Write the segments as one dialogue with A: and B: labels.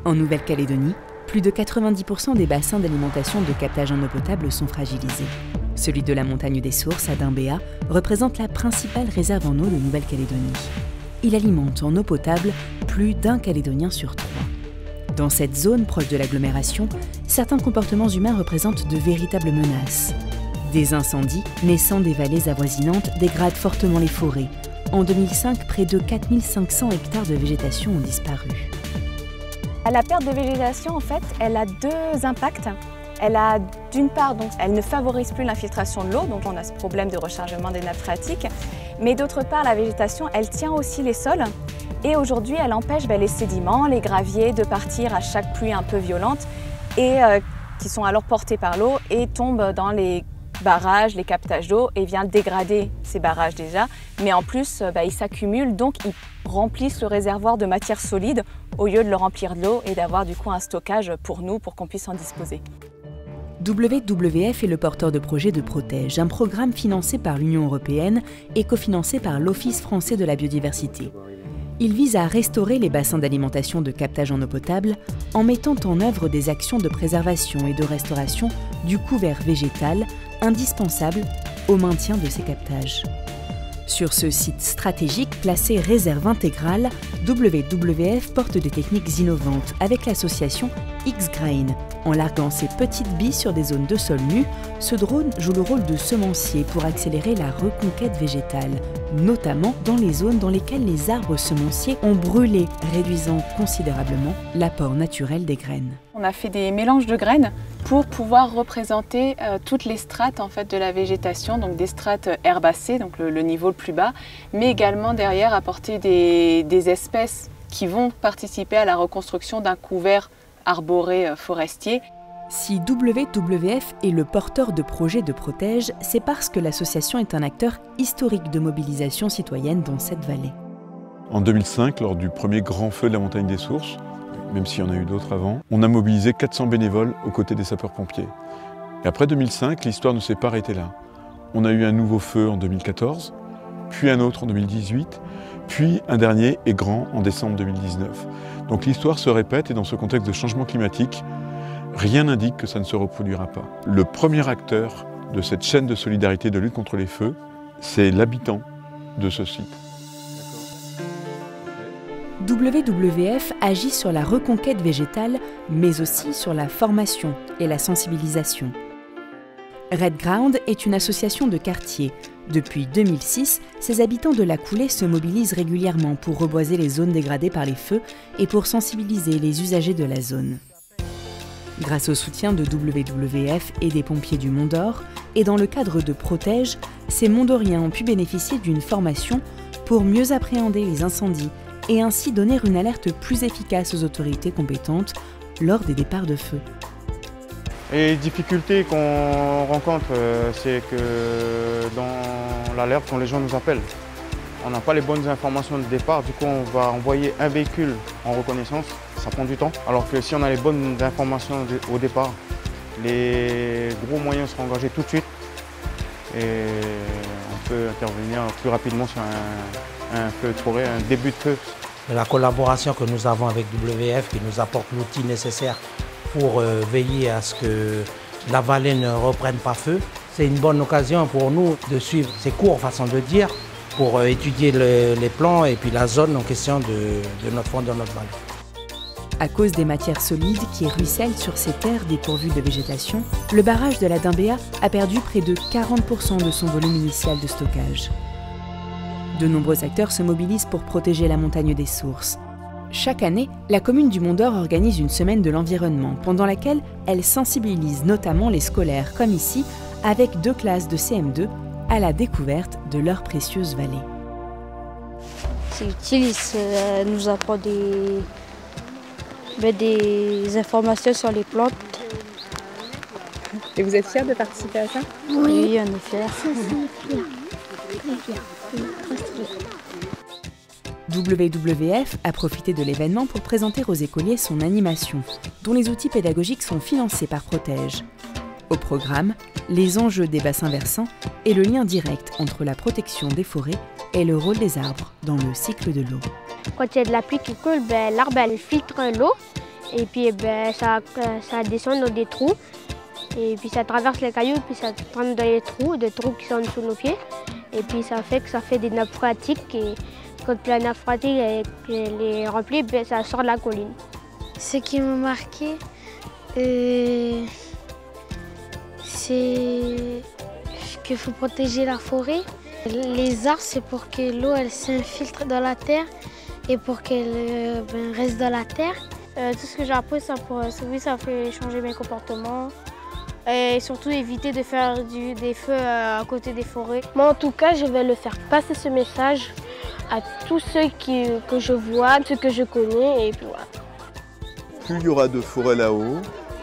A: En Nouvelle-Calédonie, plus de 90% des bassins d'alimentation de captage en eau potable sont fragilisés. Celui de la montagne des Sources, à Dimbéa, représente la principale réserve en eau de Nouvelle-Calédonie. Il alimente en eau potable plus d'1 Calédonien sur 3. Dans cette zone proche de l'agglomération, certains comportements humains représentent de véritables menaces. Des incendies, naissant des vallées avoisinantes, dégradent fortement les forêts. En 2005, près de 4500 hectares de végétation ont disparu.
B: La perte de végétation, en fait, elle a deux impacts. Elle a d'une part, donc, elle ne favorise plus l'infiltration de l'eau, donc on a ce problème de rechargement des nappes phréatiques. Mais d'autre part, la végétation, elle tient aussi les sols. Et aujourd'hui, elle empêche les sédiments, les graviers de partir à chaque pluie un peu violente et qui sont alors portés par l'eau et tombent dans les barrages, les captages d'eau et vient dégrader ces barrages déjà. Mais en plus, ils s'accumulent, donc ils remplissent le réservoir de matière solide au lieu de le remplir de l'eau et d'avoir du coup un stockage pour nous, pour qu'on puisse en disposer.
A: WWF est le porteur de projet de Protège, un programme financé par l'Union européenne et cofinancé par l'Office français de la biodiversité. Il vise à restaurer les bassins d'alimentation de captage en eau potable en mettant en œuvre des actions de préservation et de restauration du couvert végétal indispensable au maintien de ces captages. Sur ce site stratégique placé réserve intégrale, WWF porte des techniques innovantes avec l'association X-Grain. En larguant ses petites billes sur des zones de sol nu, ce drone joue le rôle de semencier pour accélérer la reconquête végétale, notamment dans les zones dans lesquelles les arbres semenciers ont brûlé, réduisant considérablement l'apport naturel des graines.
B: On a fait des mélanges de graines pour pouvoir représenter toutes les strates en fait, de la végétation, donc des strates herbacées, donc le niveau le plus bas, mais également derrière apporter des espèces qui vont participer à la reconstruction d'un couvert arboré forestier.
A: Si WWF est le porteur de projet de Protège, c'est parce que l'association est un acteur historique de mobilisation citoyenne dans cette vallée.
C: En 2005, lors du premier grand feu de la montagne des Sources, même s'il y en a eu d'autres avant, on a mobilisé 400 bénévoles aux côtés des sapeurs-pompiers. Et après 2005, l'histoire ne s'est pas arrêtée là. On a eu un nouveau feu en 2014, puis un autre en 2018, puis un dernier et grand en décembre 2019. Donc l'histoire se répète et dans ce contexte de changement climatique, rien n'indique que ça ne se reproduira pas. Le premier acteur de cette chaîne de solidarité de lutte contre les feux, c'est l'habitant de ce site.
A: WWF agit sur la reconquête végétale, mais aussi sur la formation et la sensibilisation. Red Ground est une association de quartier. Depuis 2006, ses habitants de la coulée se mobilisent régulièrement pour reboiser les zones dégradées par les feux et pour sensibiliser les usagers de la zone. Grâce au soutien de WWF et des pompiers du Mont d'Or, et dans le cadre de Protège, ces Mont-d'Oriens ont pu bénéficier d'une formation pour mieux appréhender les incendies et ainsi donner une alerte plus efficace aux autorités compétentes lors des départs de feu.
D: Et les difficultés qu'on rencontre, c'est que dans l'alerte, quand les gens nous appellent, on n'a pas les bonnes informations de départ, du coup on va envoyer un véhicule en reconnaissance, ça prend du temps. Alors que si on a les bonnes informations au départ, les gros moyens seront engagés tout de suite et on peut intervenir plus rapidement sur un feu de forêt, un début de feu.
E: La collaboration que nous avons avec WWF qui nous apporte l'outil nécessaire pour veiller à ce que la vallée ne reprenne pas feu, c'est une bonne occasion pour nous de suivre ces cours, façon de dire, pour étudier les plans et puis la zone en question de notre fond, de notre vallée.
A: À cause des matières solides qui ruissellent sur ces terres dépourvues de végétation, le barrage de la Dimbéa a perdu près de 40% de son volume initial de stockage. De nombreux acteurs se mobilisent pour protéger la montagne des Sources. Chaque année, la commune du Mont d'Or organise une semaine de l'environnement, pendant laquelle elle sensibilise notamment les scolaires, comme ici, avec 2 classes de CM2, à la découverte de leur précieuse vallée.
F: C'est utile, ça nous apporte des informations sur les plantes.
B: Et vous êtes fiers de participer à ça?
F: Oui, on est fiers.
A: WWF a profité de l'événement pour présenter aux écoliers son animation, dont les outils pédagogiques sont financés par Protège. Au programme, les enjeux des bassins versants et le lien direct entre la protection des forêts et le rôle des arbres dans le cycle de l'eau.
G: Quand il y a de la pluie qui coule, l'arbre filtre l'eau Et puis ça descend dans des trous. Et puis ça traverse les cailloux, puis ça rentre dans les trous, des trous qui sont sous nos pieds. Et puis ça fait des nappes phréatiques. Et quand la nappe phréatique est remplie, ça sort de la colline.
H: Ce qui m'a marqué, c'est qu'il faut protéger la forêt. Les arbres, c'est pour que l'eau s'infiltre dans la terre et pour qu'elle reste dans la terre.
G: Tout ce que j'ai appris, ça fait changer mes comportements. Et surtout éviter de faire des feux à côté des forêts. Moi en tout cas, je vais le faire passer ce message à tous ceux que je vois, ceux que je connais et puis voilà.
C: Plus il y aura de forêt là-haut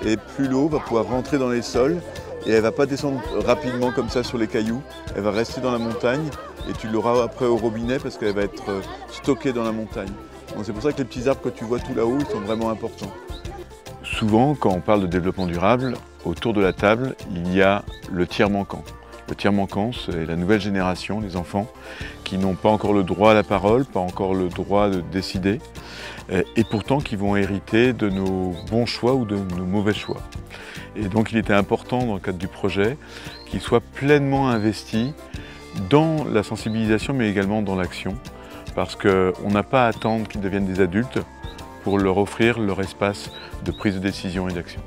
C: et plus l'eau va pouvoir rentrer dans les sols et elle ne va pas descendre rapidement comme ça sur les cailloux, elle va rester dans la montagne et tu l'auras après au robinet parce qu'elle va être stockée dans la montagne. C'est pour ça que les petits arbres que tu vois tout là-haut, ils sont vraiment importants. Souvent, quand on parle de développement durable, autour de la table, il y a le tiers manquant. Le tiers manquant, c'est la nouvelle génération, les enfants, qui n'ont pas encore le droit à la parole, pas encore le droit de décider, et pourtant qui vont hériter de nos bons choix ou de nos mauvais choix. Et donc il était important, dans le cadre du projet, qu'ils soient pleinement investis dans la sensibilisation, mais également dans l'action, parce qu'on n'a pas à attendre qu'ils deviennent des adultes pour leur offrir leur espace de prise de décision et d'action.